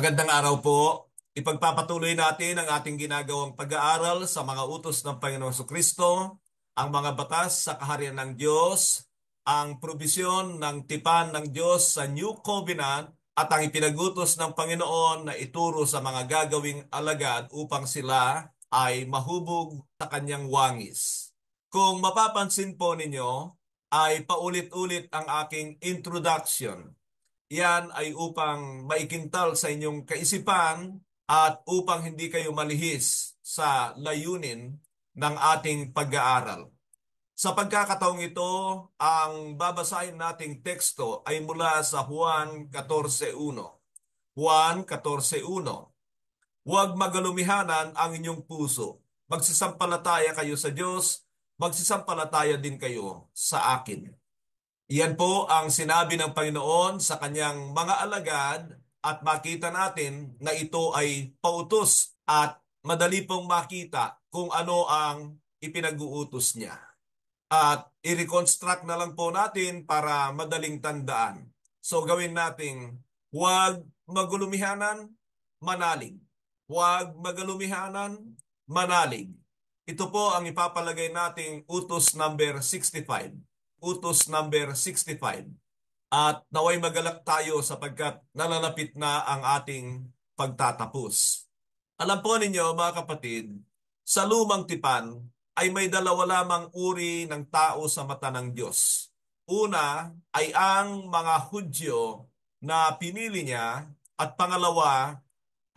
Magandang araw po. Ipagpapatuloy natin ang ating ginagawang pag-aaral sa mga utos ng Panginoong Kristo, ang mga batas sa kaharian ng Diyos, ang probisyon ng tipan ng Diyos sa New Covenant, at ang ipinagutos ng Panginoon na ituro sa mga gagawing alagad upang sila ay mahubog sa kanyang wangis. Kung mapapansin po ninyo, ay paulit-ulit ang aking introduction. Yan ay upang maikintal sa inyong kaisipan at upang hindi kayo malihis sa layunin ng ating pag-aaral. Sa pagkakataong ito, ang babasahin nating teksto ay mula sa Juan 14:1. Juan 14:1. Huwag magalumihanan ang inyong puso. Magsisampalataya kayo sa Diyos, magsisampalataya din kayo sa akin. Iyan po ang sinabi ng Panginoon sa kanyang mga alagad at makita natin na ito ay pautos at madali pong makita kung ano ang ipinag-uutos niya. At i-reconstruct na lang po natin para madaling tandaan. So gawin nating huwag magulumihanan, manalig. Huwag magalumihanan, manalig. Ito po ang ipapalagay nating utos number 65. Utos number 65. At naway magalak tayo sapagkat nalalapit na ang ating pagtatapos. Alam po ninyo mga kapatid, sa lumang tipan ay may dalawa lamang uri ng tao sa mata ng Diyos. Una ay ang mga Hudyo na pinili niya at pangalawa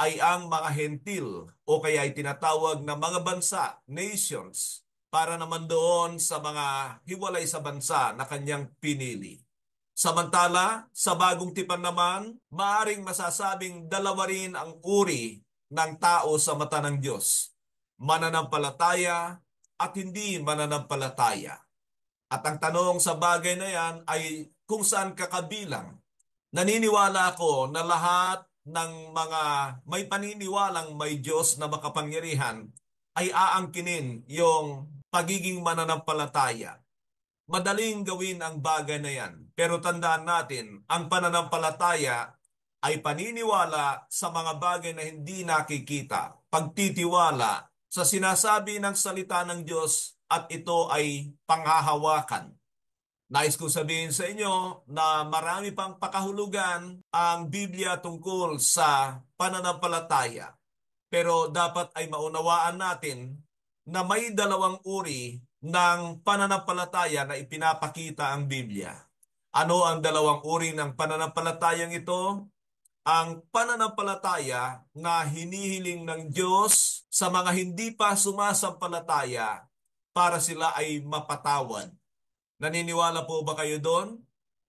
ay ang mga hentil o kaya ay tinatawag na mga bansa, nations, para naman doon sa mga hiwalay sa bansa na kanyang pinili. Samantala, sa bagong tipan naman, maaring masasabing dalawa rin ang uri ng tao sa mata ng Diyos. Mananampalataya at hindi mananampalataya. At ang tanong sa bagay na yan ay kung saan kakabilang. Naniniwala ako na lahat ng mga may paniniwalang may Diyos na makapangyarihan ay aangkinin yung pagiging mananampalataya. Madaling gawin ang bagay na yan. Pero tandaan natin, ang pananampalataya ay paniniwala sa mga bagay na hindi nakikita. Pagtitiwala sa sinasabi ng salita ng Diyos at ito ay panghahawakan. Nais kong sabihin sa inyo na marami pang pakahulugan ang Biblia tungkol sa pananampalataya. Pero dapat ay maunawaan natin na may dalawang uri ng pananampalataya na ipinapakita ang Biblia. Ano ang dalawang uri ng pananampalatayang ito? Ang pananampalataya na hinihiling ng Diyos sa mga hindi pa sumasampalataya para sila ay mapatawad. Naniniwala po ba kayo doon?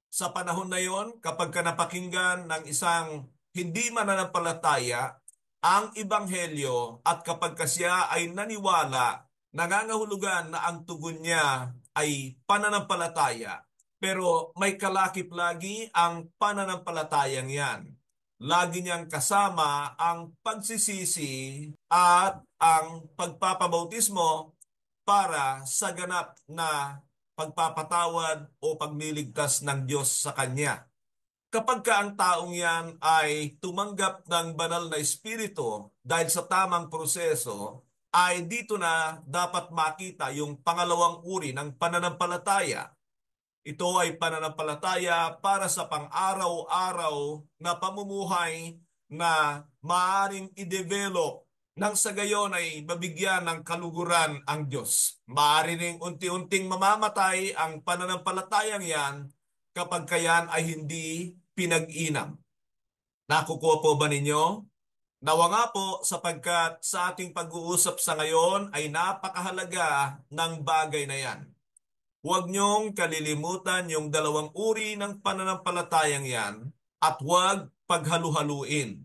Sa panahon na yon, kapag ka napakinggan ng isang hindi mananampalataya ang ebanghelyo at kapag ka siya ay naniwala, nangangahulugan na ang tugon niya ay pananampalataya. Pero may kalakip lagi ang pananampalatayang yan. Lagi niyang kasama ang pagsisisi at ang pagpapabautismo para sa ganap na pagpapatawad o pagliligtas ng Diyos sa Kanya. Kapag ka ang taong yan ay tumanggap ng banal na espiritu dahil sa tamang proseso, ay dito na dapat makita yung pangalawang uri ng pananampalataya. Ito ay pananampalataya para sa pang-araw-araw na pamumuhay na maaaring i-develop nang sa gayon ay mabigyan ng kaluguran ang Diyos. Maaari ring unti-unting mamamatay ang pananampalatayang yan kapag kayan ay hindi pinag-inam. Nakukuha po ba ninyo? Nawa nga po sapagkat sa ating pag-uusap sa ngayon ay napakahalaga ng bagay na yan. Huwag niyong kalilimutan yung dalawang uri ng pananampalatayang yan at huwag paghalu-haluin.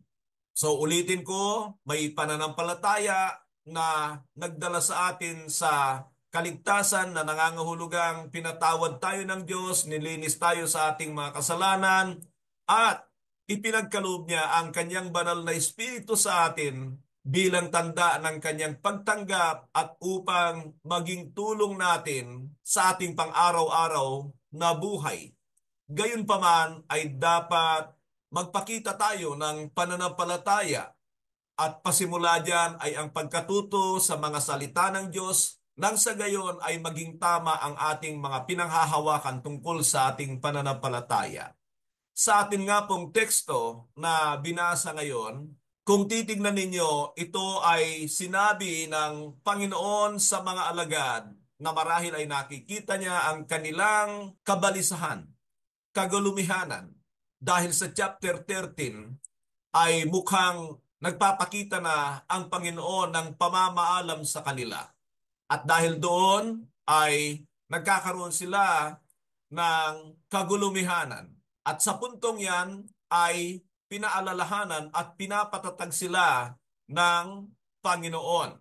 So ulitin ko, may pananampalataya na nagdala sa atin sa kaligtasan na nangangahulugang pinatawad tayo ng Diyos, nilinis tayo sa ating mga kasalanan, at ipinagkaloob niya ang kanyang banal na espiritu sa atin bilang tanda ng kanyang pagtanggap at upang maging tulong natin sa ating pang-araw-araw na buhay. Gayunpaman ay dapat magpakita tayo ng pananampalataya at pasimula diyan ay ang pagkatuto sa mga salita ng Diyos nang sa gayon ay maging tama ang ating mga pinanghahawakan tungkol sa ating pananampalataya. Sa atin nga pong teksto na binasa ngayon, kung titignan ninyo, ito ay sinabi ng Panginoon sa mga alagad na marahil ay nakikita niya ang kanilang kabalisahan, kagulumihanan. Dahil sa chapter 13 ay mukhang nagpapakita na ang Panginoon ng pamamaalam sa kanila. At dahil doon ay nagkakaroon sila ng kagulumihanan. At sa puntong yan ay pinaalalahanan at pinapatatag sila ng Panginoon.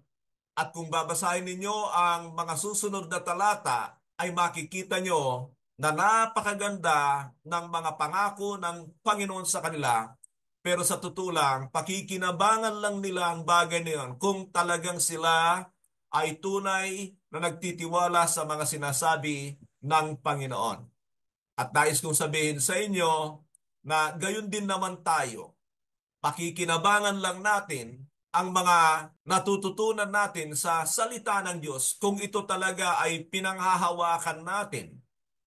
At kung babasahin ninyo ang mga susunod na talata, ay makikita nyo na napakaganda ng mga pangako ng Panginoon sa kanila. Pero sa totoo lang, pakikinabangan lang nila ang bagay na yun kung talagang sila ay tunay na nagtitiwala sa mga sinasabi ng Panginoon. At nais kong sabihin sa inyo na gayon din naman tayo. Pakikinabangan lang natin ang mga natututunan natin sa salita ng Diyos kung ito talaga ay pinanghahawakan natin.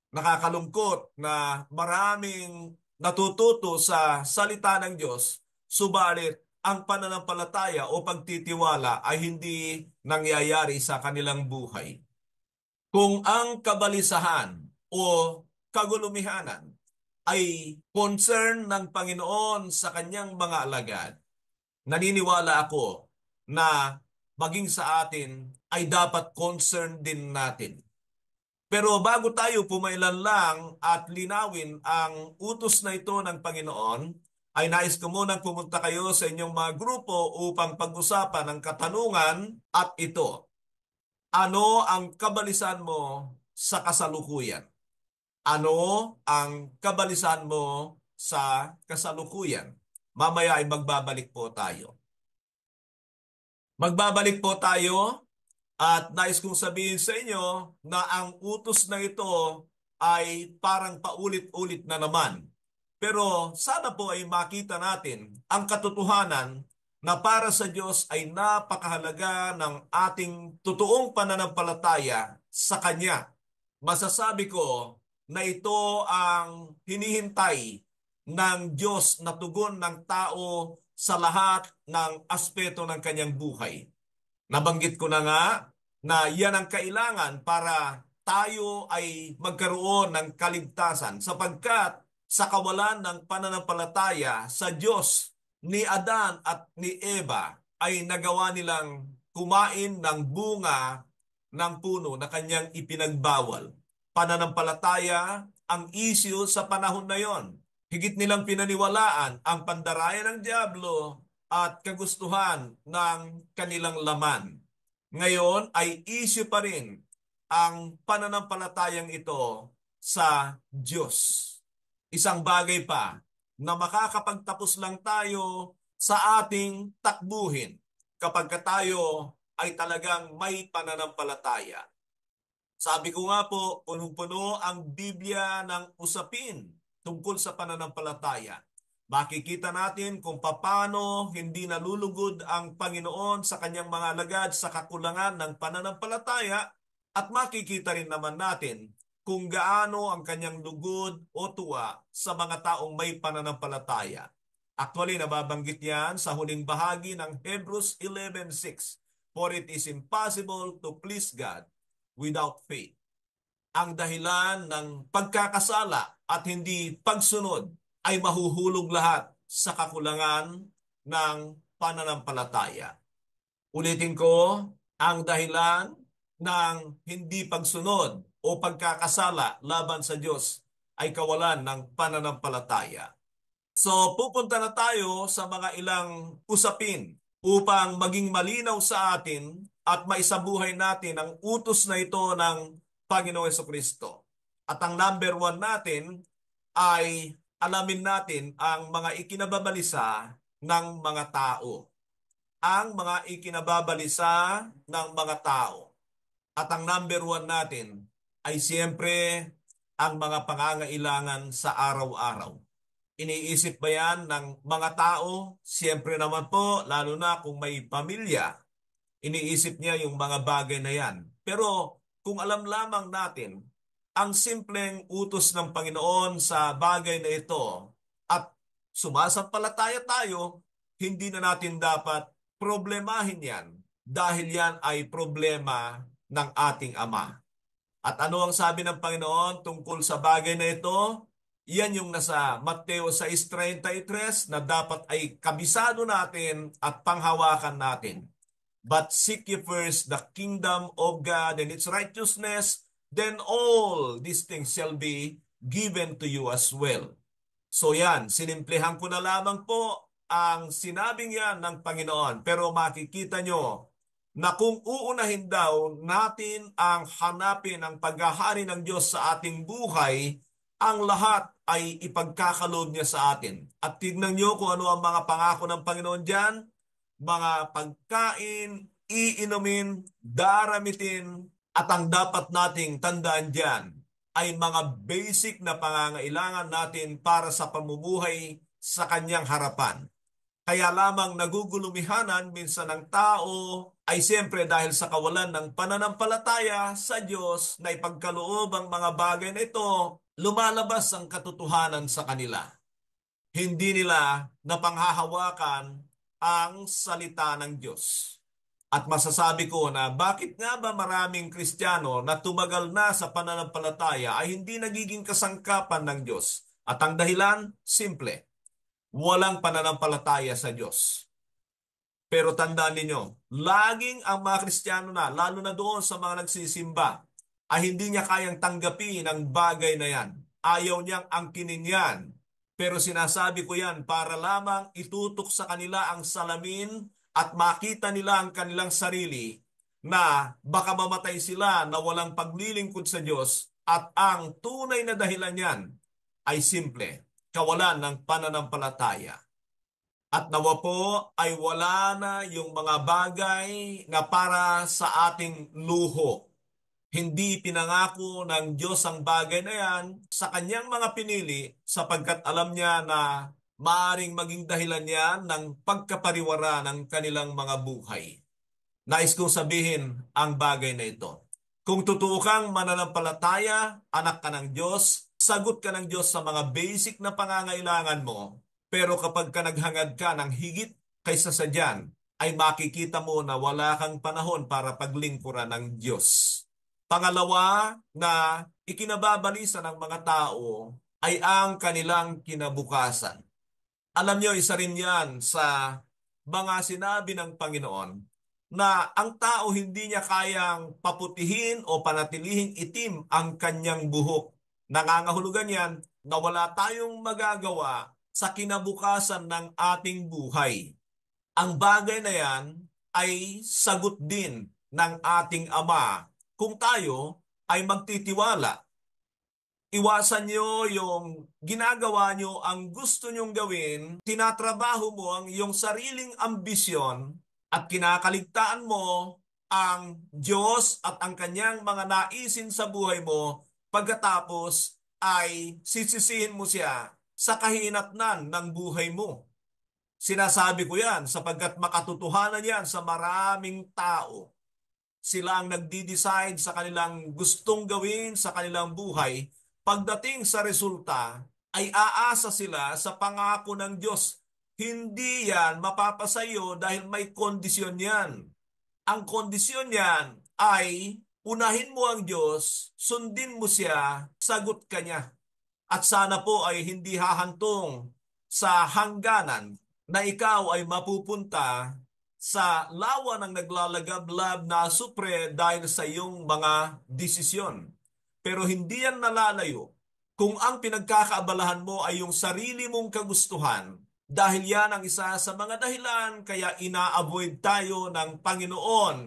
Nakakalungkot na maraming natututo sa salita ng Diyos, subalit ang pananampalataya o pagtitiwala ay hindi nangyayari sa kanilang buhay. Kung ang kabalisahan o kagulumihanan ay concern ng Panginoon sa kanyang mga alagad, naniniwala ako na maging sa atin ay dapat concern din natin. Pero bago tayo pumailan lang at linawin ang utos na ito ng Panginoon, ay nais ko munang pumunta kayo sa inyong mga grupo upang pag-usapan ang katanungan at ito. Ano ang kabalisan mo sa kasalukuyan? Ano ang kabalisan mo sa kasalukuyan? Mamaya ay magbabalik po tayo. Magbabalik po tayo at nais kong sabihin sa inyo na ang utos na ito ay parang paulit-ulit na naman. Pero sana po ay makita natin ang katotohanan na para sa Diyos ay napakahalaga ng ating totoong pananampalataya sa Kanya. Masasabi ko na ito ang hinihintay ng Diyos na tugon ng tao sa lahat ng aspeto ng kanyang buhay. Nabanggit ko na nga na yan ang kailangan para tayo ay magkaroon ng kaligtasan sapagkat sa kawalan ng pananampalataya sa Diyos, ni Adan at ni Eva ay nagawa nilang kumain ng bunga ng puno na kanyang ipinagbawal. Pananampalataya ang issue sa panahon na yon. Higit nilang pinaniwalaan ang pandaraya ng Diablo at kagustuhan ng kanilang laman. Ngayon ay issue pa rin ang pananampalatayang ito sa Diyos. Isang bagay pa na makakapagtapos lang tayo sa ating takbuhin kapag tayo ay talagang may pananampalataya. Sabi ko nga po, punong-puno ang Biblia ng usapin tungkol sa pananampalataya. Makikita natin kung paano hindi nalulugod ang Panginoon sa kanyang mga alagad sa kakulangan ng pananampalataya at makikita rin naman natin kung gaano ang kanyang lugod o tuwa sa mga taong may pananampalataya. Actually, nababanggit yan sa huling bahagi ng Hebrews 11:6. For it is impossible to please God without faith. Ang dahilan ng pagkakasala at hindi pagsunod ay mahuhulog lahat sa kakulangan ng pananampalataya. Ulitin ko, ang dahilan ng hindi pagsunod o pagkakasala laban sa Diyos ay kawalan ng pananampalataya. So pupunta na tayo sa mga ilang usapin upang maging malinaw sa atin at maisabuhay natin ang utos na ito ng Panginoong Jesucristo. At ang number 1 natin ay alamin natin ang mga ikinababalisa ng mga tao. Ang mga ikinababalisa ng mga tao. At ang number 1 natin ay siyempre ang mga pangangailangan sa araw-araw. Iniisip ba yan ng mga tao? Siyempre naman po, lalo na kung may pamilya, iniisip niya yung mga bagay na yan. Pero kung alam lamang natin ang simpleng utos ng Panginoon sa bagay na ito at sumasampalataya tayo, hindi na natin dapat problemahin yan dahil yan ay problema ng ating Ama. At ano ang sabi ng Panginoon tungkol sa bagay na ito? Yan yung nasa Mateo 6:33 na dapat ay kabisado natin at panghawakan natin. But seek ye first the kingdom of God and its righteousness, then all these things shall be given to you as well. So yan, sinimplihan ko na lamang po ang sinabing yan ng Panginoon. Pero makikita nyo na kung uunahin daw natin ang hanapin ang paghahari ng Diyos sa ating buhay, ang lahat ay ipagkakaloob niya sa atin. At tignan nyo kung ano ang mga pangako ng Panginoon dyan, mga pagkain, iinumin, daramitin, at ang dapat nating tandaan dyan ay mga basic na pangangailangan natin para sa pamumuhay sa kanyang harapan. Kaya lamang nagugulumihanan minsan ng tao ay siyempre dahil sa kawalan ng pananampalataya sa Diyos na ipagkaloob ang mga bagay na ito, lumalabas ang katotohanan sa kanila. Hindi nila napanghahawakan ang salita ng Diyos. At masasabi ko na bakit nga ba maraming Kristiyano na tumagal na sa pananampalataya ay hindi nagiging kasangkapan ng Diyos? At ang dahilan, simple, walang pananampalataya sa Diyos. Pero tandaan ninyo, laging ang mga Kristiyano na, lalo na doon sa mga nagsisimba, ay hindi niya kayang tanggapin ang bagay na yan. Ayaw niyang angkinin yan. Pero sinasabi ko yan para lamang itutok sa kanila ang salamin at makita nila ang kanilang sarili na baka mamatay sila na walang paglilingkod sa Diyos at ang tunay na dahilan niyan ay simple, kawalan ng pananampalataya. At nawa po ay wala na yung mga bagay na para sa ating luho. Hindi pinangako ng Diyos ang bagay na yan sa kanyang mga pinili sapagkat alam niya na maaaring maging dahilan yan ng pagkapariwara ng kanilang mga buhay. Nais kong sabihin ang bagay na ito. Kung totoo kang mananampalataya, anak ka ng Diyos, sagot ka ng Diyos sa mga basic na pangangailangan mo, pero kapag ka naghangad ka ng higit kaysa sa diyan, ay makikita mo na wala kang panahon para paglingkuran ng Diyos. Pangalawa na ikinababalisa ng mga tao ay ang kanilang kinabukasan. Alam niyo, isa rin yan sa mga sinabi ng Panginoon na ang tao hindi niya kayang paputihin o panatilihing itim ang kanyang buhok. Nangangahulugan yan na wala tayong magagawa sa kinabukasan ng ating buhay. Ang bagay na yan ay sagot din ng ating Ama kung tayo ay magtitiwala. Iwasan nyo yung ginagawa nyo ang gusto nyong gawin, tinatrabaho mo ang iyong sariling ambisyon at kinakaligtaan mo ang Diyos at ang kanyang mga naisin sa buhay mo pagkatapos ay sisisihin mo siya sa kahinatnan ng buhay mo. Sinasabi ko yan sapagkat makatotohanan yan sa maraming tao. Sila ang nagdi-decide sa kanilang gustong gawin sa kanilang buhay. Pagdating sa resulta, ay aasa sila sa pangako ng Diyos. Hindi yan mapapasayo dahil may kondisyon yan. Ang kondisyon yan ay unahin mo ang Diyos, sundin mo siya, sagot ka niya. At sana po ay hindi hahantong sa hangganan na ikaw ay mapupunta sa lawa ng naglalagablab na supre dahil sa iyong mga desisyon. Pero hindi yan nalalayo kung ang pinagkakaabalahan mo ay yung sarili mong kagustuhan dahil yan ang isa sa mga dahilan kaya ina-avoid tayo ng Panginoon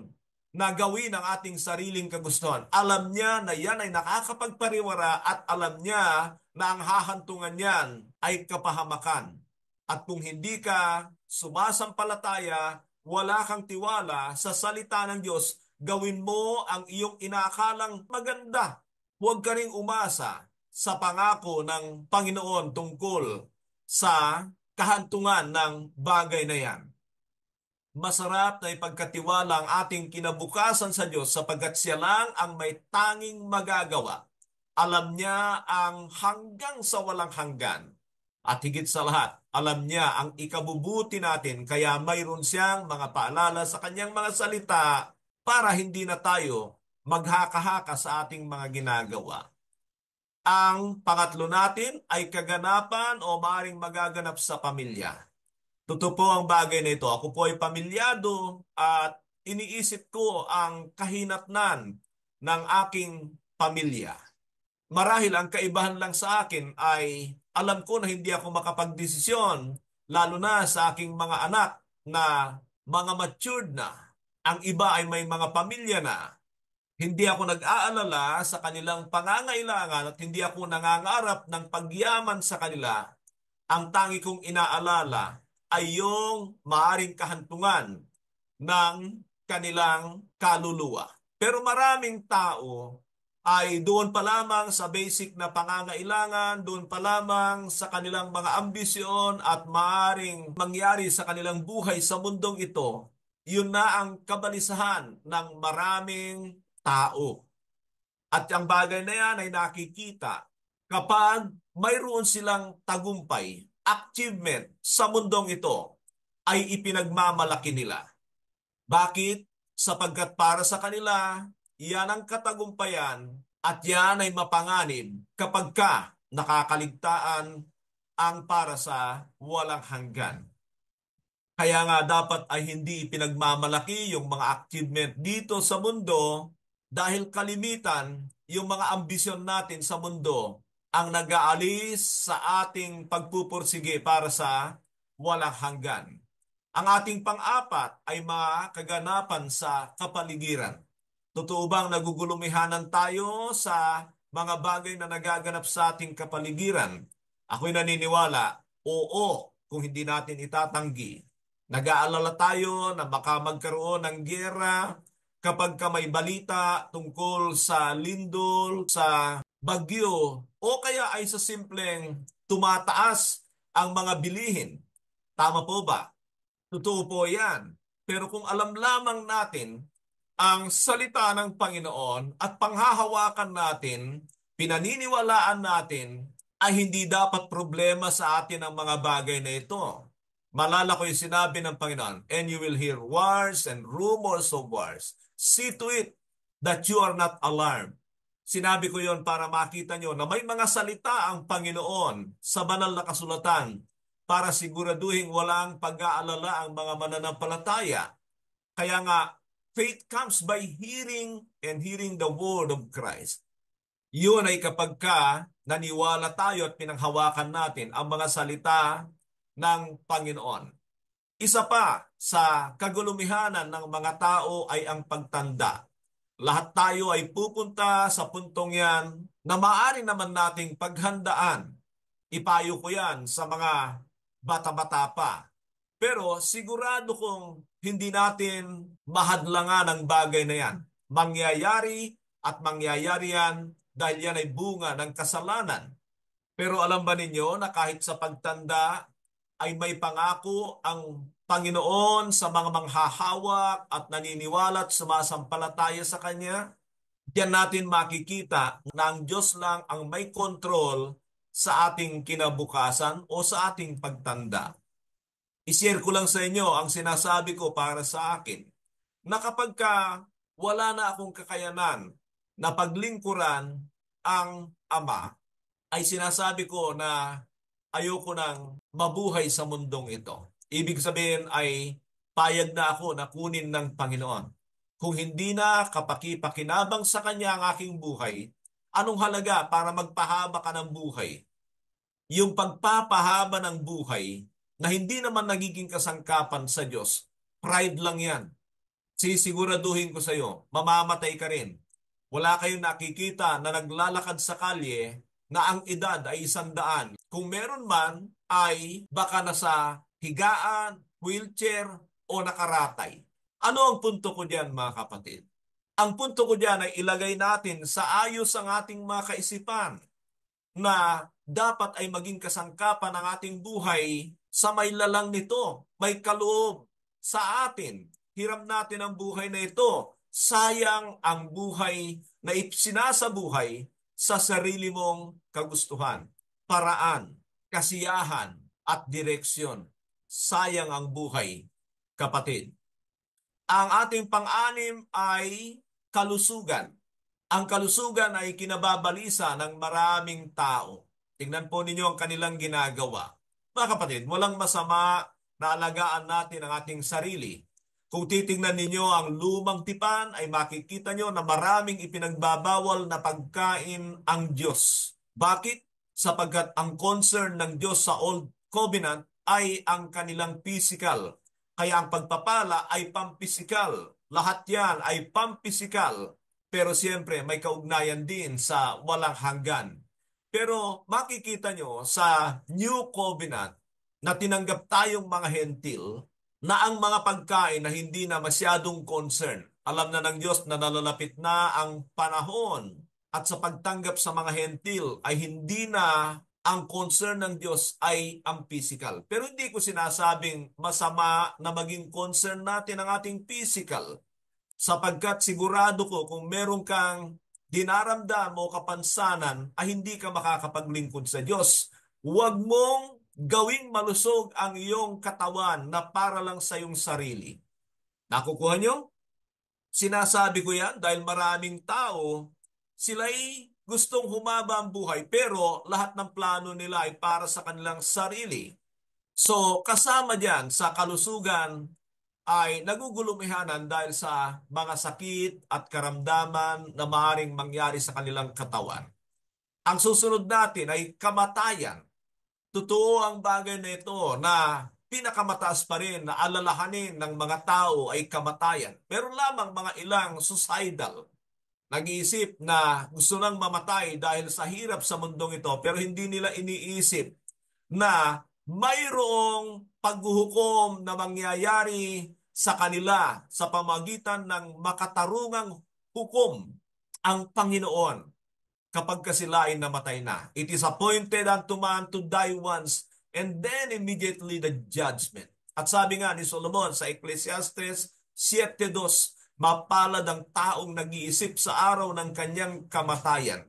na gawin ang ating sariling kagustuhan. Alam niya na yan ay nakakapagpariwara at alam niya na ang hahantungan niyan ay kapahamakan. At kung hindi ka sumasampalataya, wala kang tiwala sa salita ng Diyos, gawin mo ang iyong inaakalang maganda. Huwag ka ring umasa sa pangako ng Panginoon tungkol sa kahantungan ng bagay na yan. Masarap na ipagkatiwala ang ating kinabukasan sa Diyos sapagkat siya lang ang may tanging magagawa. Alam niya ang hanggang sa walang hanggan. At higit sa lahat, alam niya ang ikabubuti natin kaya mayroon siyang mga paalala sa kanyang mga salita para hindi na tayo maghaka-haka sa ating mga ginagawa. Ang pangatlo natin ay kaganapan o maaaring magaganap sa pamilya. Totoo po ang bagay na ito. Ako po ay pamilyado at iniisip ko ang kahinatnan ng aking pamilya. Marahil ang kaibahan lang sa akin ay alam ko na hindi ako makapagdesisyon, lalo na sa aking mga anak na mga matured na. Ang iba ay may mga pamilya na. Hindi ako nag-aalala sa kanilang pangangailangan at hindi ako nangangarap ng pagyaman sa kanila. Ang tangi kong inaalala ay yung maaring kahantungan ng kanilang kaluluwa. Pero maraming tao ay doon pa lamang sa basic na pangangailangan, doon pa lamang sa kanilang mga ambisyon at maaring mangyari sa kanilang buhay sa mundong ito. Yun na ang kabalisahan ng maraming tao. At ang bagay na yan ay nakikita kapag mayroon silang tagumpay, achievement sa mundong ito, ay ipinagmamalaki nila. Bakit? Sapagkat para sa kanila, yan ang katagumpayan at yan ay mapanganib kapag ka nakakaligtaan ang para sa walang hanggan. Kaya nga dapat ay hindi ipinagmamalaki yung mga achievement dito sa mundo dahil kalimitan yung mga ambisyon natin sa mundo ang nag-aalis sa ating pagpupursige para sa walang hanggan. Ang ating pang-apat ay mga kaganapan sa kapaligiran. Totoo bang nagugulumihanan tayo sa mga bagay na nagaganap sa ating kapaligiran? Ako'y naniniwala, oo, kung hindi natin itatanggi. Nag-aalala tayo na baka magkaroon ng giyera kapag ka may balita tungkol sa lindol, sa bagyo, o kaya ay sa simpleng tumataas ang mga bilihin. Tama po ba? Totoo po yan. Pero kung alam lamang natin ang salita ng Panginoon at panghahawakan natin, pinaniniwalaan natin, ay hindi dapat problema sa atin ang mga bagay na ito. Malala ko yung sinabi ng Panginoon, and you will hear wars and rumors of wars. See to it that you are not alarmed. Sinabi ko yon para makita nyo na may mga salita ang Panginoon sa banal na kasulatan para siguraduhin walang pag-aalala ang mga mananampalataya. Kaya nga, faith comes by hearing and hearing the word of Christ. Yun ay kapag ka naniwala tayo at pinanghawakan natin ang mga salita ng Panginoon. Isa pa sa kagulumihanan ng mga tao ay ang pagtanda. Lahat tayo ay pupunta sa puntong yan na maaari naman nating paghandaan. Ipayo ko yan sa mga bata-bata pa. Pero sigurado kong hindi natin mahadlangan ang bagay na yan. Mangyayari at mangyayari yan dahil yan ay bunga ng kasalanan. Pero alam ba ninyo na kahit sa pagtanda ay may pangako ang Panginoon sa mga manghahawak at naniniwala at sumasampalataya sa Kanya? Diyan natin makikita na ang Diyos lang ang may kontrol sa ating kinabukasan o sa ating pagtanda. I-share ko lang sa inyo ang sinasabi ko para sa akin na kapag ka wala na akong kakayanan na paglingkuran ang Ama, ay sinasabi ko na ayoko nang mabuhay sa mundong ito. Ibig sabihin ay payag na ako na kunin ng Panginoon. Kung hindi na kapakipakinabang sa Kanya ang aking buhay, anong halaga para magpahaba ka ng buhay? Yung pagpapahaba ng buhay na hindi naman nagiging kasangkapan sa Diyos, pride lang yan. Sisiguraduhin ko sa iyo, mamamatay ka rin. Wala kayong nakikita na naglalakad sa kalye na ang edad ay 100. Kung meron man, ay baka nasa higaan, wheelchair, o nakaratay. Ano ang punto ko diyan, mga kapatid? Ang punto ko diyan ay ilagay natin sa ayos ang ating mga kaisipan na dapat ay maging kasangkapan ng ating buhay sa may lalang nito, may kaloob sa atin. Hiram natin ang buhay na ito. Sayang ang buhay na sinasabuhay sa sarili mong kagustuhan, paraan, kasiyahan, at direksyon. Sayang ang buhay, kapatid. Ang ating pang-anim ay kalusugan. Ang kalusugan ay kinababalisa ng maraming tao. Tingnan po ninyo ang kanilang ginagawa. Mga kapatid, walang masama na alagaan natin ang ating sarili. Kung titingnan ninyo ang lumang tipan, ay makikita nyo na maraming ipinagbabawal na pagkain ang Diyos. Bakit? Sapagkat ang concern ng Diyos sa Old Covenant ay ang kanilang physical. Kaya ang pagpapala ay pampisikal. Lahat yan ay pampisikal. Pero siyempre may kaugnayan din sa walang hanggan. Pero makikita nyo sa New Covenant na tinanggap tayong mga hentil na ang mga pagkain na hindi na masyadong concern. Alam na ng Diyos na nalalapit na ang panahon at sa pagtanggap sa mga hentil ay hindi na ang concern ng Diyos ay ang physical. Pero hindi ko sinasabing masama na maging concern natin ang ating physical. Sapagkat sigurado ko kung meron kang dinaramdam o kapansanan ay hindi ka makakapaglingkod sa Diyos. Huwag mong gawing malusog ang iyong katawan na para lang sa iyong sarili. Nakukuha nyo? Sinasabi ko yan dahil maraming tao, sila'y gustong humaba ang buhay pero lahat ng plano nila ay para sa kanilang sarili. So kasama dyan sa kalusugan ay nagugulumihanan dahil sa mga sakit at karamdaman na maaaring mangyari sa kanilang katawan. Ang susunod natin ay kamatayan. Totoo ang bagay na ito na pinakamataas pa rin na alalahanin ng mga tao ay kamatayan. Meron lamang mga ilang suicidal. Nag-iisip na gusto nang mamatay dahil sa hirap sa mundong ito pero hindi nila iniisip na mayroong paghuhukom na mangyayari sa kanila sa pamagitan ng makatarungang hukom ang Panginoon kapag sila ay namatay na. It is appointed unto man to die once and then immediately the judgment. At sabi nga ni Solomon sa Ecclesiastes 7:2, mapalad ang taong nag-iisip sa araw ng kanyang kamatayan.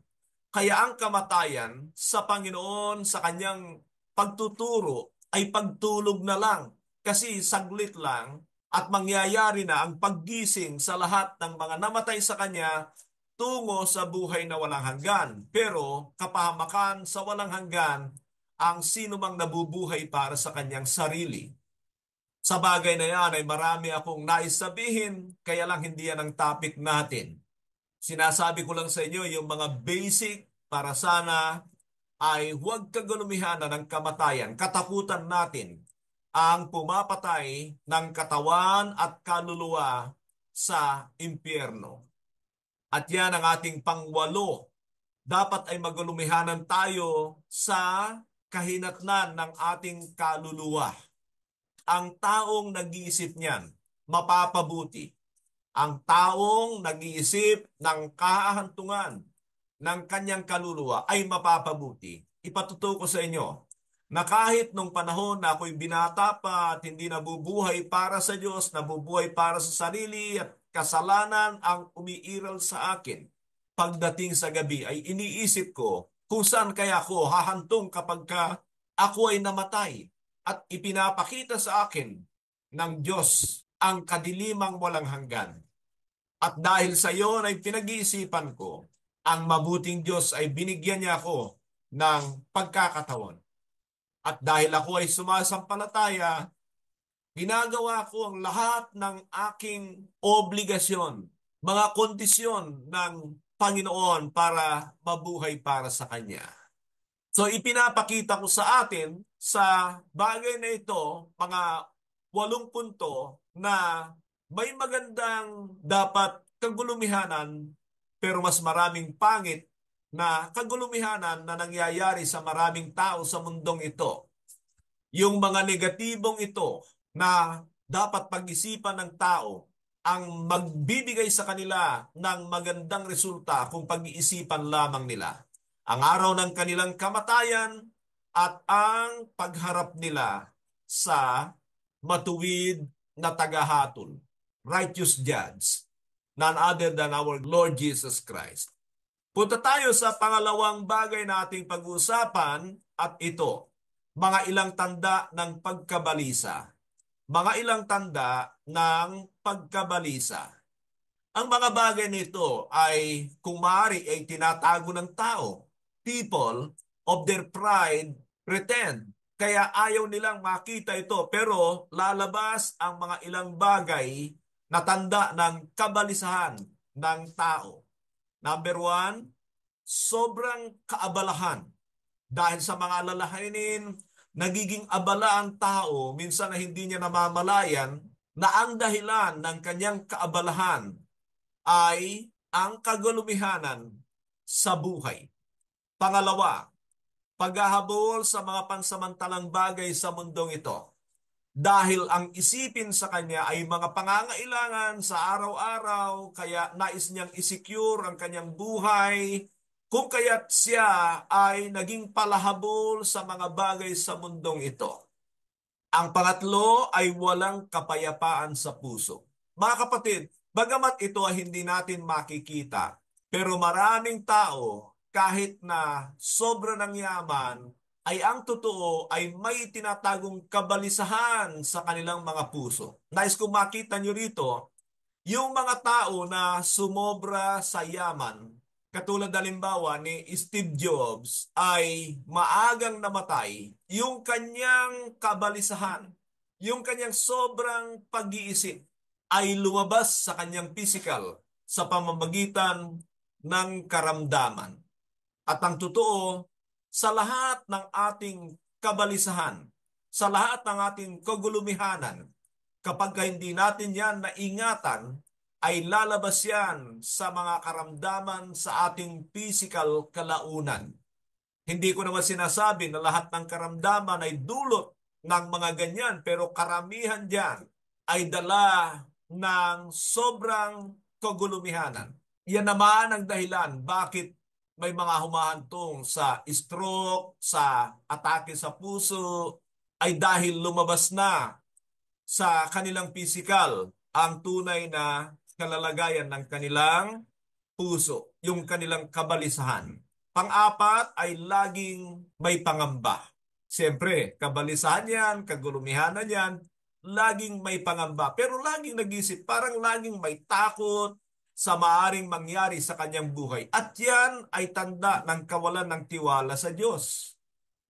Kaya ang kamatayan sa Panginoon sa kanyang pagtuturo ay pagtulog na lang. Kasi saglit lang at mangyayari na ang paggising sa lahat ng mga namatay sa kanya tungo sa buhay na walang hanggan. Pero kapahamakan sa walang hanggan ang sino mang nabubuhay para sa kanyang sarili. Sa bagay na yan ay marami akong nais sabihin, kaya lang hindi yan ang topic natin. Sinasabi ko lang sa inyo yung mga basic para sana ay huwag kagalumihanan ng kamatayan. Katakutan natin ang pumapatay ng katawan at kaluluwa sa impyerno. At yan ang ating pangwalo. Dapat ay magalumihanan tayo sa kahinatnan ng ating kaluluwa. Ang taong nag-iisip niyan, mapapabuti. Ang taong nag-iisip ng kahantungan ng kanyang kaluluwa ay mapapabuti. Ipatutuo ko sa inyo na kahit nung panahon na ako'y binata pa at hindi nabubuhay para sa Diyos, nabubuhay para sa sarili at kasalanan ang umiiral sa akin. Pagdating sa gabi ay iniisip ko kung saan kaya ako hahantong kapag ako ay namatay at ipinapakita sa akin ng Diyos ang kadilimang walang hanggan. At dahil sa iyon ay pinag-iisipan ko, ang mabuting Diyos ay binigyan niya ako ng pagkakataon. At dahil ako ay sumasampalataya, ginagawa ko ang lahat ng aking obligasyon, mga kondisyon ng Panginoon para mabuhay para sa Kanya. So ipinapakita ko sa atin sa bagay na ito, mga 8 punto na may magandang dapat kagulumihanan pero mas maraming pangit na kagulumihanan na nangyayari sa maraming tao sa mundong ito. Yung mga negatibong ito na dapat pag-isipan ng tao ang magbibigay sa kanila ng magandang resulta kung pag-iisipan lamang nila. ang araw ng kanilang kamatayan at ang pagharap nila sa matuwid na tagahatol, righteous judge, none other than our Lord Jesus Christ. Punta tayo sa pangalawang bagay na ating pag-uusapan at ito, mga ilang tanda ng pagkabalisa. Mga ilang tanda ng pagkabalisa. Ang mga bagay nito ay kung maaari ay tinatago ng tao. People of their pride pretend. Kaya ayaw nilang makita ito pero lalabas ang mga ilang bagay na tanda ng kabalisahan ng tao. Number one, sobrang kaabalahan. Dahil sa mga alalahanin, nagiging abala ang tao, minsan na hindi niya namamalayan na ang dahilan ng kanyang kaabalahan ay ang kagulumihanan sa buhay. Pangalawa, paghahabol sa mga pansamantalang bagay sa mundong ito. Dahil ang isipin sa kanya ay mga pangangailangan sa araw-araw, kaya nais niyang isecure ang kanyang buhay, kung kaya't siya ay naging palahabol sa mga bagay sa mundong ito. Ang pangatlo ay walang kapayapaan sa puso. Mga kapatid, bagamat ito ay hindi natin makikita, pero maraming tao, kahit na sobra ng yaman, ay ang totoo ay may tinatagong kabalisahan sa kanilang mga puso. Nais kong makita nyo rito, yung mga tao na sumobra sa yaman, katulad halimbawa ni Steve Jobs, ay maagang namatay, yung kanyang kabalisahan, yung kanyang sobrang pag-iisip ay lumabas sa kanyang physical sa pamamagitan ng karamdaman. At ang totoo, sa lahat ng ating kabalisahan, sa lahat ng ating kagulumihanan, kapag hindi natin yan naingatan, ay lalabas yan sa mga karamdaman sa ating physical kalaunan. Hindi ko naman sinasabi na lahat ng karamdaman ay dulot ng mga ganyan, pero karamihan dyan ay dala ng sobrang kagulumihanan. Yan naman ang dahilan bakit may mga humahantong sa stroke, sa atake sa puso, ay dahil lumabas na sa kanilang physical ang tunay na kalalagayan ng kanilang puso, yung kanilang kabalisahan. Pang-apat ay laging may pangamba. Siyempre, kabalisahan yan, kagulumihanan yan, laging may pangamba. Pero laging nag-isip, parang laging may takot sa maaring mangyari sa kanyang buhay. At yan ay tanda ng kawalan ng tiwala sa Diyos.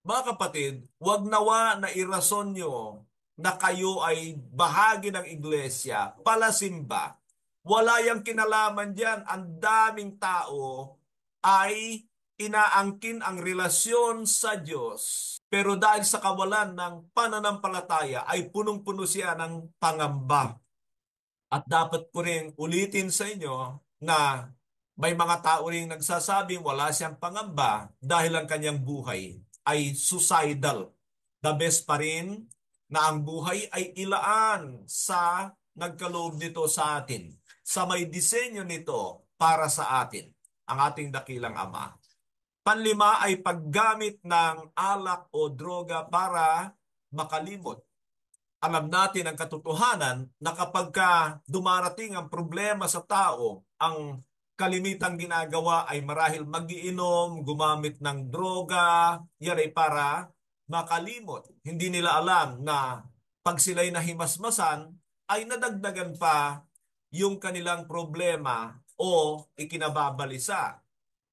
Mga kapatid, wag nawa na irason nyo na kayo ay bahagi ng iglesia, palasimba. Wala yang kinalaman diyan. Ang daming tao ay inaangkin ang relasyon sa Diyos. Pero dahil sa kawalan ng pananampalataya ay punong-puno siya ng pangamba. At dapat ko rin ulitin sa inyo na may mga tao rin nagsasabing wala siyang pangamba dahil ang kanyang buhay ay suicidal. The best pa rin na ang buhay ay ilaan sa nagkaloob nito sa atin, sa may disenyo nito para sa atin, ang ating dakilang Ama. Panlima ay paggamit ng alak o droga para makalimot. Alam natin ang katotohanan na kapag dumarating ang problema sa tao, ang kalimitang ginagawa ay marahil magiinom, gumamit ng droga, yan ay para makalimot. Hindi nila alam na pag sila'y nahimasmasan, ay nadagdagan pa yung kanilang problema o ikinababalisa.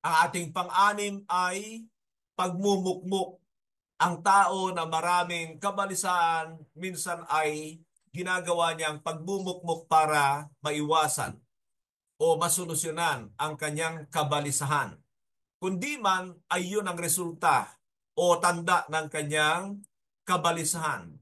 Ang ating pang-anim ay pagmumukmuk. Ang tao na maraming kabalisaan, minsan ay ginagawa niyang pagmumukmuk para maiwasan o masolusyonan ang kanyang kabalisahan. Kundi man ay yun ang resulta o tanda ng kanyang kabalisahan.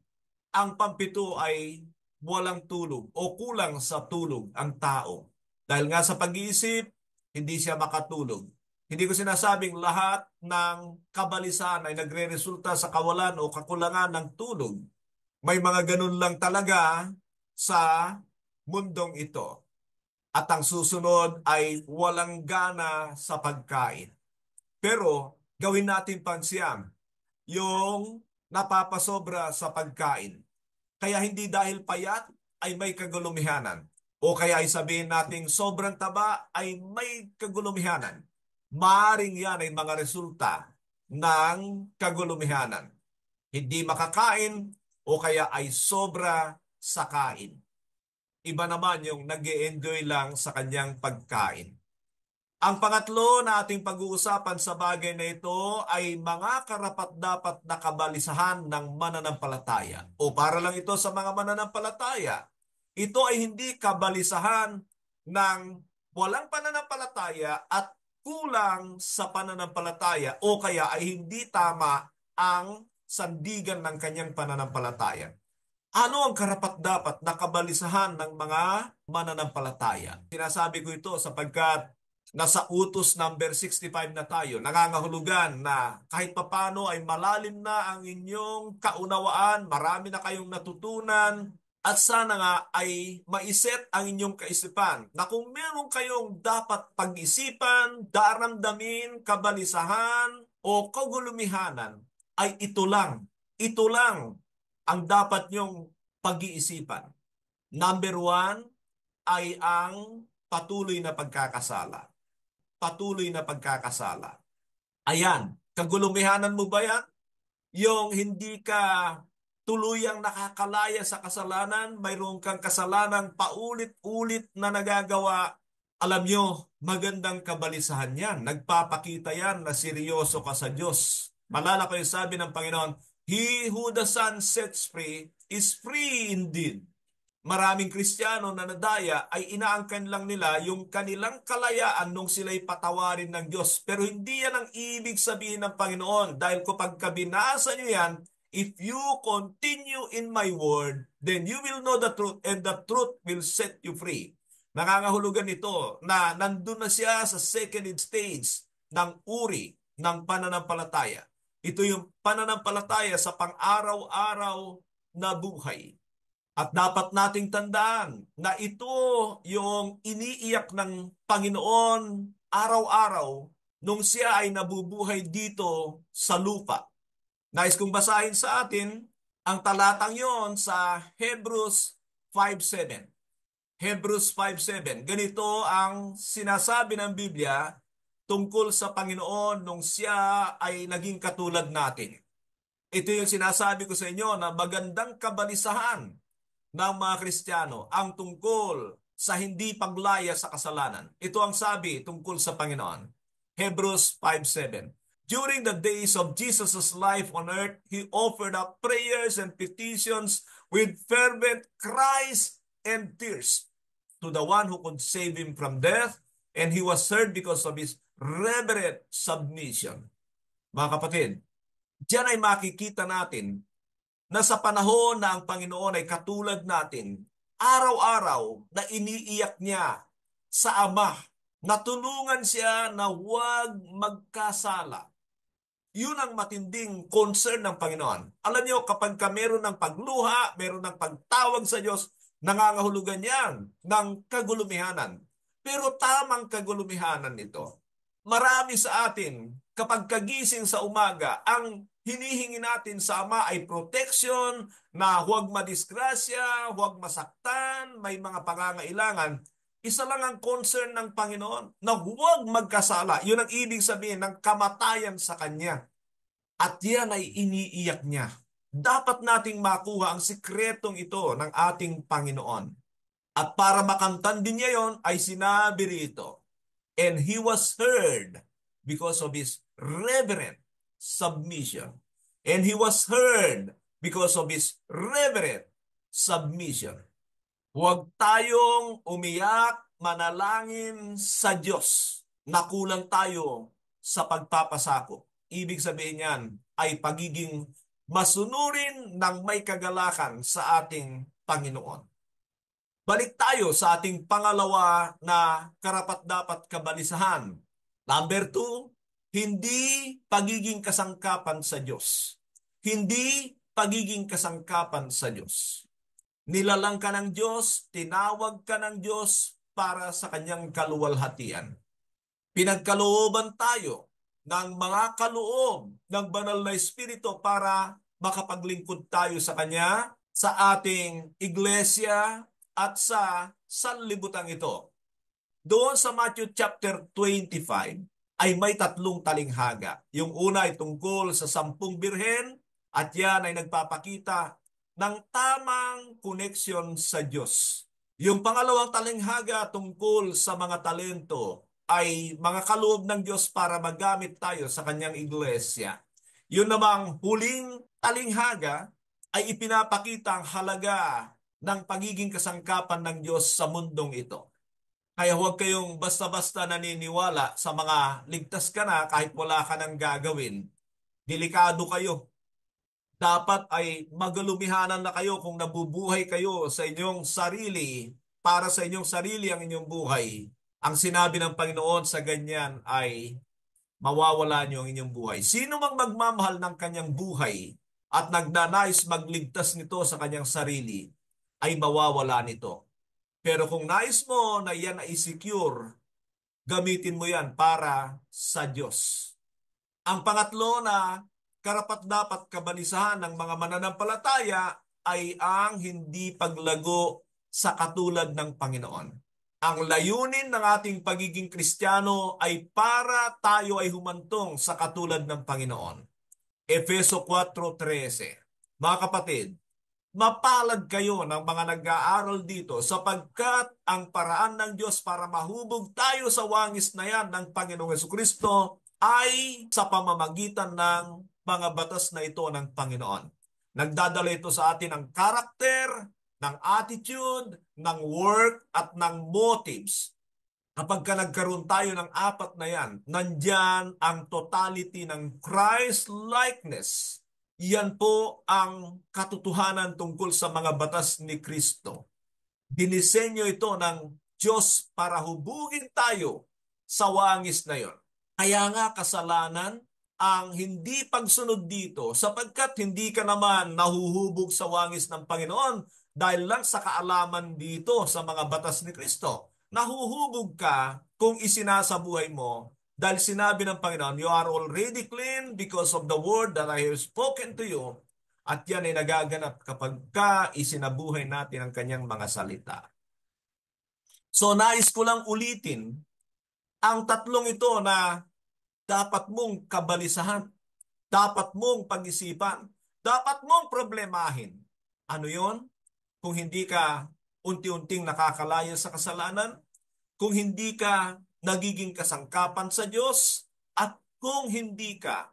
Ang pampito ay walang tulog o kulang sa tulog ang tao. Dahil nga sa pag-iisip, hindi siya makatulog. Hindi ko sinasabing lahat ng kabalisahan ay nagre-resulta sa kawalan o kakulangan ng tulog. May mga ganun lang talaga sa mundong ito. At ang susunod ay walang gana sa pagkain. Pero gawin natin pansiyam yung napapasobra sa pagkain. Kaya hindi dahil payat ay may kagulumihanan. O kaya ay sabihin nating sobrang taba ay may kagulumihanan. Maaring yan ay mga resulta ng kagulumihanan. Hindi makakain o kaya ay sobra sa kain. Iba naman yung nag-e-enjoy lang sa kanyang pagkain. Ang pangatlo na ating pag-uusapan sa bagay na ito ay mga karapat-dapat na kabalisahan ng mananampalataya. O para lang ito sa mga mananampalataya, ito ay hindi kabalisahan ng walang pananampalataya at kulang sa pananampalataya o kaya ay hindi tama ang sandigan ng kanyang pananampalataya. Ano ang karapat-dapat na kabalisahan ng mga mananampalataya? Sinasabi ko ito sapagkat nasa utos number 65 na tayo, nangangahulugan na kahit papano ay malalim na ang inyong kaunawaan, marami na kayong natutunan, at sana nga ay maiset ang inyong kaisipan na kung meron kayong dapat pag-isipan, daramdamin, kabalisahan o kagulumihanan, ay ito lang. Ito lang ang dapat nyong pag-iisipan. Number one ay ang patuloy na pagkakasala. Patuloy na pagkakasala. Ayan, kagulumihanan mo ba yan? Yung hindi ka tuluyang nakakalaya sa kasalanan, mayroon kang kasalanang paulit-ulit na nagagawa. Alam nyo, magandang kabalisahan yan. Nagpapakita yan na seryoso ka sa Diyos. Malala ko yung sabi ng Panginoon, He who the Son sets free is free indeed. Maraming Kristiyano na nadaya ay inaangkan lang nila yung kanilang kalayaan nung sila'y patawarin ng Diyos. Pero hindi yan ang ibig sabihin ng Panginoon. Dahil kapag binasa nyo yan, if you continue in my word, then you will know the truth and the truth will set you free. Nangangahulugan ito na nandun na siya sa second stage ng uri ng pananampalataya. Ito yung pananampalataya sa pang-araw-araw na buhay. At dapat nating tandaan na ito yung iniiyak ng Panginoon araw-araw nung siya ay nabubuhay dito sa lupa. Nais kong basahin sa atin ang talatang yon sa Hebrews 5:7. Hebrews 5:7. Ganito ang sinasabi ng Biblia tungkol sa Panginoon nung siya ay naging katulad natin. Ito yung sinasabi ko sa inyo na magandang kabalisahan ng mga Kristiyano ang tungkol sa hindi paglaya sa kasalanan. Ito ang sabi tungkol sa Panginoon. Hebrews 5:7. During the days of Jesus' life on earth, He offered up prayers and petitions with fervent cries and tears to the one who could save Him from death, and He was heard because of His reverent submission. Mga kapatid, diyan ay makikita natin na sa panahon na ang Panginoon ay katulad natin, araw-araw na iniiyak niya sa Ama, natulungan siya na huwag magkasala. Yun ang matinding concern ng Panginoon. Alam niyo, kapag meron ng pagluha, meron ng pagtawag sa Diyos, nangangahulugan yan ng kagulumihanan. Pero tamang kagulumihanan nito. Marami sa atin, kapag kagising sa umaga, ang hinihingi natin sa Ama ay protection, na huwag madisgrasya, huwag masaktan, may mga pangangailangan. Isa lang ang concern ng Panginoon, na huwag magkasala. Yun ang ibig sabihin ng kamatayan sa Kanya. At yan ay iniiyak niya. Dapat nating makuha ang sikretong ito ng ating Panginoon. At para makamtan din niya yon ay sinabi rito, and He was heard because of His reverent submission. And He was heard because of His reverent submission. Huwag tayong umiyak, manalangin sa Diyos na kulang tayo sa pagpapasakop. Ibig sabihin yan ay pagiging masunurin ng may kagalakan sa ating Panginoon. Balik tayo sa ating pangalawa na karapat-dapat kabalisahan. Number 2, hindi pagiging kasangkapan sa Diyos. Hindi pagiging kasangkapan sa Diyos. Nilalang ka ng Diyos, tinawag ka ng Diyos para sa kanyang kaluwalhatian. Pinagkalooban tayo ng mga kaloob ng banal na Espiritu para makapaglingkod tayo sa Kanya, sa ating iglesia at sa sanlibutan ito. Doon sa Matthew chapter 25 ay may tatlong talinghaga. Yung una ay tungkol sa 10 birhen at yan ay nagpapakita ng tamang koneksyon sa Diyos. Yung pangalawang talinghaga tungkol sa mga talento ay mga kaloob ng Diyos para magamit tayo sa kanyang iglesia. Yun namang huling talinghaga ay ipinapakita ang halaga ng pagiging kasangkapan ng Diyos sa mundong ito. Kaya huwag kayong basta-basta naniniwala sa mga ligtas ka na kahit wala ka nang gagawin. Delikado kayo. Dapat ay magalumihanan na kayo kung nabubuhay kayo sa inyong sarili, para sa inyong sarili ang inyong buhay. Ang sinabi ng Panginoon sa ganyan ay mawawala niyo ang inyong buhay. Sino mang magmamahal ng kanyang buhay at nagnanais magligtas nito sa kanyang sarili, ay mawawala nito. Pero kung nais mo na yan ay secure, gamitin mo yan para sa Diyos. Ang pangatlo na karapat-dapat kabalisahan ng mga mananampalataya ay ang hindi paglago sa katulad ng Panginoon. Ang layunin ng ating pagiging Kristiyano ay para tayo ay humantong sa katulad ng Panginoon. Efeso 4:13. Mga kapatid, mapalad kayo ng mga nag-aaral dito sapagkat ang paraan ng Diyos para mahubog tayo sa wangis na yan ng Panginoong Jesucristo ay sa pamamagitan ng mga batas na ito ng Panginoon. Nagdadala ito sa atin ng karakter, ng attitude, ng work, at ng motives. Kapag ka nagkaroon tayo ng apat na yan, nandyan ang totality ng Christ-likeness. Yan po ang katotohanan tungkol sa mga batas ni Kristo. Dinisenyo ito ng Diyos para hubugin tayo sa wangis na yon. Kaya nga kasalanan ang hindi pagsunod dito sapagkat hindi ka naman nahuhubog sa wangis ng Panginoon dahil lang sa kaalaman dito sa mga batas ni Kristo. Nahuhubog ka kung isinasabuhay mo dahil sinabi ng Panginoon, you are already clean because of the word that I have spoken to you. At yan ay nagaganap kapag ka isinabuhay natin ang kanyang mga salita. So nais ko lang ulitin ang tatlong ito na dapat mong kabalisahan, dapat mong pag-isipan, dapat mong problemahin. Ano yon? Kung hindi ka unti-unting nakakalaya sa kasalanan, kung hindi ka nagiging kasangkapan sa Diyos, at kung hindi ka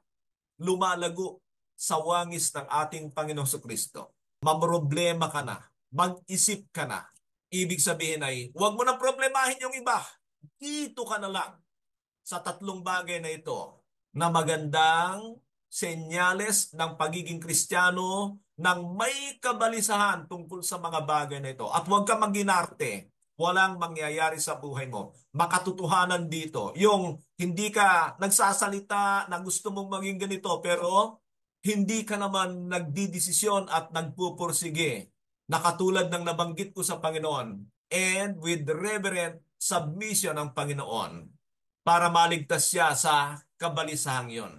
lumalago sa wangis ng ating Panginoong Jesucristo, mamroblema ka na, mag-isip ka na. Ibig sabihin ay, huwag mo na problemahin yung iba. Dito ka na lang sa tatlong bagay na ito na magandang senyales ng pagiging Kristiyano nang may kabalisahan tungkol sa mga bagay na ito. At huwag ka maginarte. Walang mangyayari sa buhay mo. Makatotohanan dito. Yung hindi ka nagsasalita na gusto mong maging ganito pero hindi ka naman nagdidesisyon at nagpupursige na katulad ng nabanggit ko sa Panginoon and with reverent submission ng Panginoon para maligtas siya sa kabalisahang yon.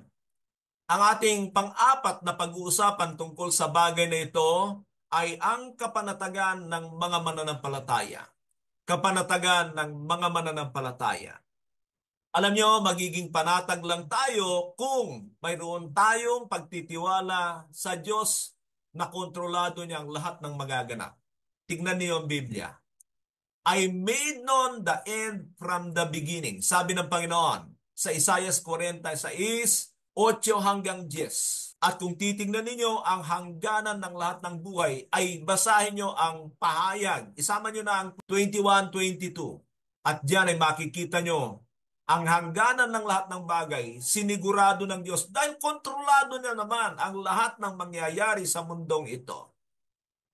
Ang ating pang-apat na pag-uusapan tungkol sa bagay na ito ay ang kapanatagan ng mga mananampalataya. Kapanatagan ng mga mananampalataya. Alam nyo, magiging panatag lang tayo kung mayroon tayong pagtitiwala sa Diyos na kontrolado niya ang lahat ng magaganap. Tignan niyo ang Biblia. I made known the end from the beginning. Sabi ng Panginoon sa Isaiah 46, 8 hanggang 10. At kung titingnan ninyo ang hangganan ng lahat ng buhay, ay basahin nyo ang pahayag. Isama nyo na ang 21-22. At diyan ay makikita nyo ang hangganan ng lahat ng bagay, sinigurado ng Diyos dahil kontrolado niya naman ang lahat ng mangyayari sa mundong ito.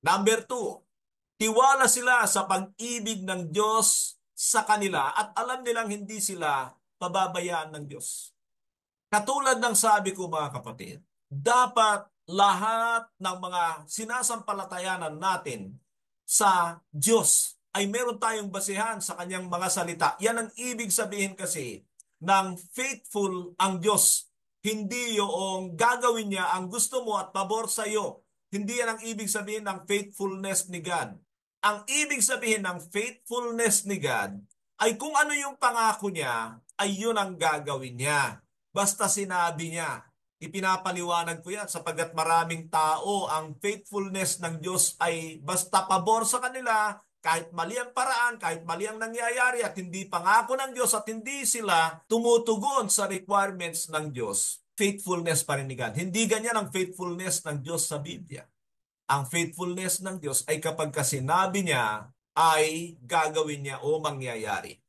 Number 2, tiwala sila sa pag-ibig ng Diyos sa kanila at alam nilang hindi sila pababayaan ng Diyos. Katulad ng sabi ko mga kapatid, dapat lahat ng mga sinasampalatayanan natin sa Diyos ay meron tayong basihan sa kanyang mga salita. Yan ang ibig sabihin kasi ng faithful ang Diyos. Hindi yung gagawin niya ang gusto mo at pabor sa iyo. Hindi yan ang ibig sabihin ng faithfulness ni God. Ang ibig sabihin ng faithfulness ni God ay kung ano yung pangako niya, ay yun ang gagawin niya. Basta sinabi niya. Ipinapaliwanag ko yan sapagkat maraming tao ang faithfulness ng Diyos ay basta pabor sa kanila kahit mali ang paraan, kahit mali ang nangyayari at hindi pangako ng Diyos at hindi sila tumutugon sa requirements ng Diyos. Faithfulness pa rin ni God. Hindi ganyan ang faithfulness ng Diyos sa Biblia. Ang faithfulness ng Diyos ay kapag sinabi niya ay gagawin niya o mangyayari.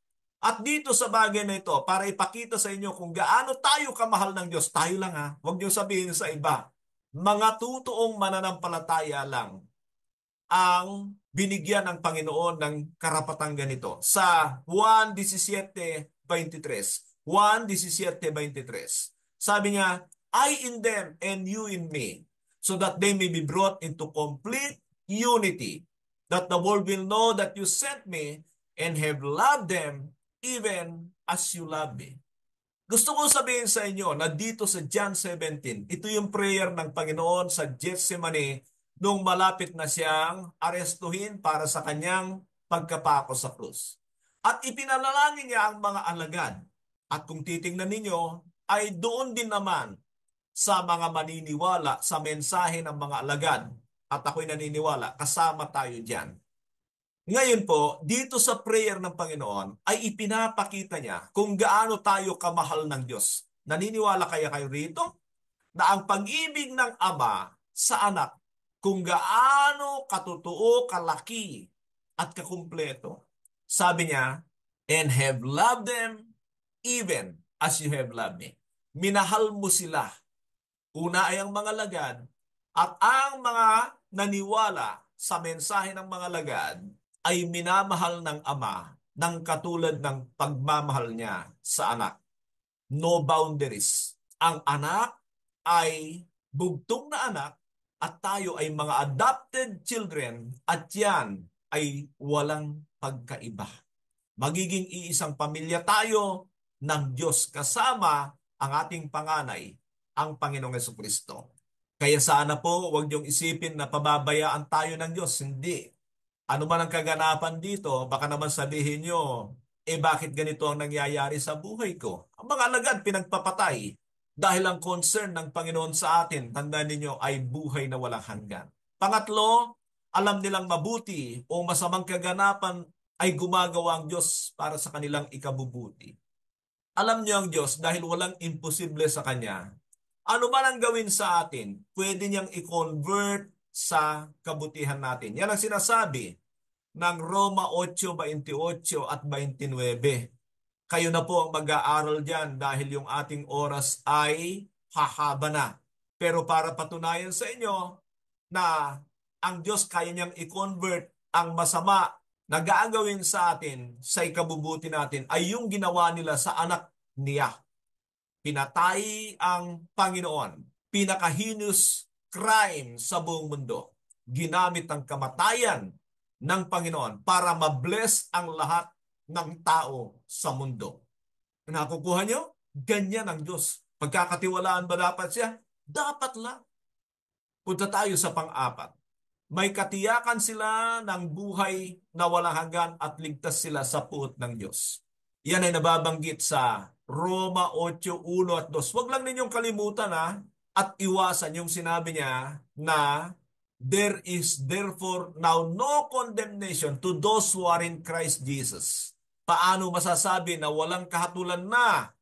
At dito sa bagay na ito, para ipakita sa inyo kung gaano tayo kamahal ng Diyos, tayo lang ha, huwag niyo sabihin sa iba, mga totoong mananampalataya lang ang binigyan ng Panginoon ng karapatang ganito. Sa Juan 17:23, Juan 17:23, sabi niya, I in them and you in me, so that they may be brought into complete unity, that the world will know that you sent me and have loved them even as you love me. Gusto kong sabihin sa inyo na dito sa John 17, ito yung prayer ng Panginoon sa Gethsemane nung malapit na siyang arestuhin para sa kanyang pagkapako sa krus. At ipinalangin niya ang mga alagad. At kung titingnan ninyo, ay doon din naman sa mga maniniwala sa mensahe ng mga alagad. At ako'y naniniwala, kasama tayo diyan. Ngayon po, dito sa prayer ng Panginoon ay ipinapakita niya kung gaano tayo kamahal ng Diyos. Naniniwala kaya kayo rito na ang pag-ibig ng Ama sa anak, kung gaano katotoo, kalaki at kakumpleto. Sabi niya, and have loved them even as you have loved me. Minahal mo sila. Una ay ang mga lagad at ang mga naniwala sa mensahe ng mga lagad ay minamahal ng Ama ng katulad ng pagmamahal niya sa anak. No boundaries. Ang anak ay bugtong na anak at tayo ay mga adopted children at yan ay walang pagkaiba. Magiging iisang pamilya tayo ng Diyos kasama ang ating panganay, ang Panginoong Jesucristo. Kaya sana po, huwag niyong isipin na pababayaan tayo ng Diyos. Hindi. Ano man ang kaganapan dito, baka naman sabihin nyo, bakit ganito ang nangyayari sa buhay ko? Ang mga alagad pinagpapatay dahil ang concern ng Panginoon sa atin, tandaan ninyo, ay buhay na walang hanggan. Pangatlo, alam nilang mabuti o masamang kaganapan ay gumagawa ang Diyos para sa kanilang ikabubuti. Alam niyo ang Diyos dahil walang imposible sa Kanya. Ano man ang gawin sa atin, pwede niyang i-convert sa kabutihan natin. Yan ang sinasabi ng Roma 8:28 at 29. Kayo na po ang mag-aaral dyan dahil yung ating oras ay hahaba na. Pero para patunayan sa inyo na ang Diyos kaya niyang i-convert ang masama na gagawin sa atin sa ikabubuti natin ay yung ginawa nila sa anak niya. Pinatay ang Panginoon. Pinaka-heinous crime sa buong mundo. Ginamit ang kamatayan ng Panginoon para ma-bless ang lahat ng tao sa mundo. Nakukuha nyo? Ganyan ang Diyos. Pagkakatiwalaan ba dapat siya? Dapat lang. Punta tayo sa pang-apat. May katiyakan sila ng buhay na walang hanggan at ligtas sila sa puot ng Diyos. Yan ay nababanggit sa Roma 8:1 at 2. Huwag lang ninyong kalimutan at iwasan yung sinabi niya na there is therefore now no condemnation to those who are in Christ Jesus. Paano masasabi na walang kahatulan na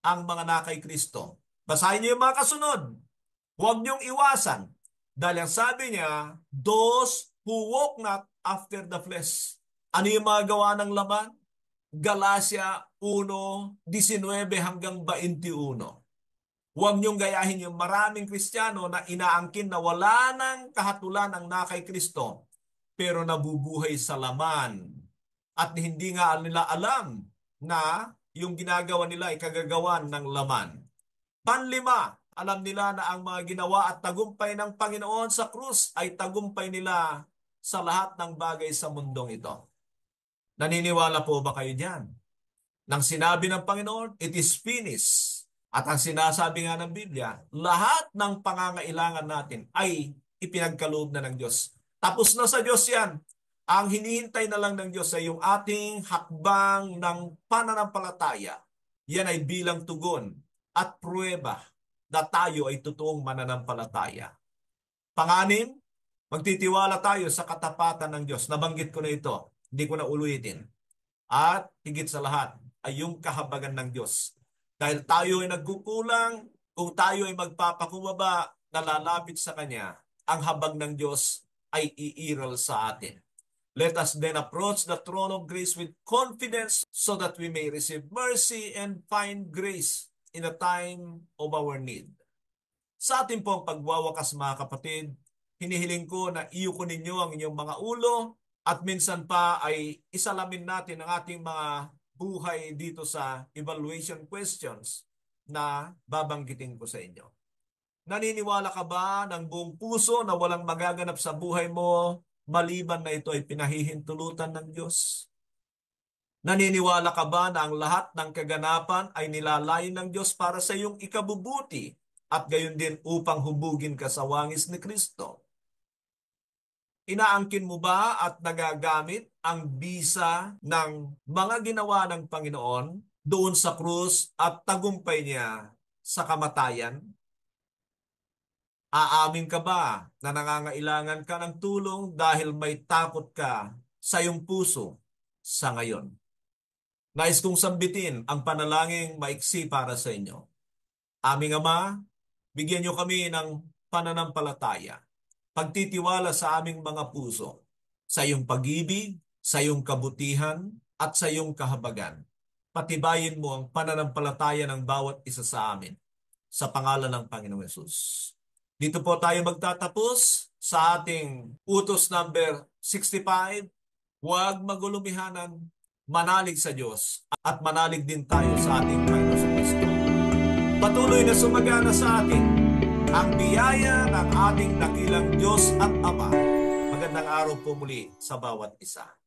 ang mga nakay Kristo? Basahin niyo yung mga kasunod. Huwag niyong iwasan. Dahil ang sabi niya, those who walk not after the flesh. Ano yung mga gawa ng laman? Galatia 1:19 hanggang 21. Huwag niyong gayahin yung maraming Kristiyano na inaangkin na wala ng kahatulan ang nakay Kristo, pero nabubuhay sa laman. At hindi nga nila alam na yung ginagawa nila ay kagagawan ng laman. Panlima, alam nila na ang mga ginawa at tagumpay ng Panginoon sa krus ay tagumpay nila sa lahat ng bagay sa mundong ito. Naniniwala po ba kayo diyan? Nang sinabi ng Panginoon, it is finished. At ang sinasabi nga ng Biblia, lahat ng pangangailangan natin ay ipinagkaloob na ng Diyos. Tapos na sa Diyos yan. Ang hinihintay na lang ng Diyos ay yung ating hakbang ng pananampalataya. Yan ay bilang tugon at pruweba na tayo ay totoong mananampalataya. Panganim, magtitiwala tayo sa katapatan ng Diyos. Nabanggit ko na ito. Hindi ko na ulitin. At higit sa lahat ay yung kahabagan ng Diyos. Dahil tayo ay nagkukulang, kung tayo ay magpapakumbaba, nalalapit sa Kanya, ang habag ng Diyos ay iiral sa atin. Let us then approach the throne of grace with confidence so that we may receive mercy and find grace in a time of our need. Sa ating pong pagwawakas mga kapatid, hinihiling ko na iyuko ninyo ang inyong mga ulo at minsan pa ay isalamin natin ang ating mga buhay dito sa evaluation questions na babanggitin ko sa inyo. Naniniwala ka ba ng buong puso na walang magaganap sa buhay mo maliban na ito ay pinahihintulutan ng Diyos? Naniniwala ka ba na ang lahat ng kaganapan ay nilalain ng Diyos para sa iyong ikabubuti at gayon din upang hubugin ka sa wangis ni Kristo? Inaangkin mo ba at nagagamit ang bisa ng mga ginawa ng Panginoon doon sa krus at tagumpay niya sa kamatayan? Aamin ka ba na nangangailangan ka ng tulong dahil may takot ka sa iyong puso sa ngayon? Nais kong sambitin ang panalangin maiksi para sa inyo. Aming Ama, bigyan niyo kami ng pananampalataya, pagtitiwala sa aming mga puso, sa iyong pag-ibig, sa iyong kabutihan, at sa iyong kahabagan. Patibayin mo ang pananampalataya ng bawat isa sa amin. Sa pangalan ng Panginoong Yesus. Dito po tayo magtatapos sa ating utos number 65. Huwag magulumihanan, manalig sa Diyos, at manalig din tayo sa ating Panginoong Kristo. Patuloy na sumagana sa atin ang biyaya ng ating dakilang Diyos at Ama. Magandang araw po muli sa bawat isa.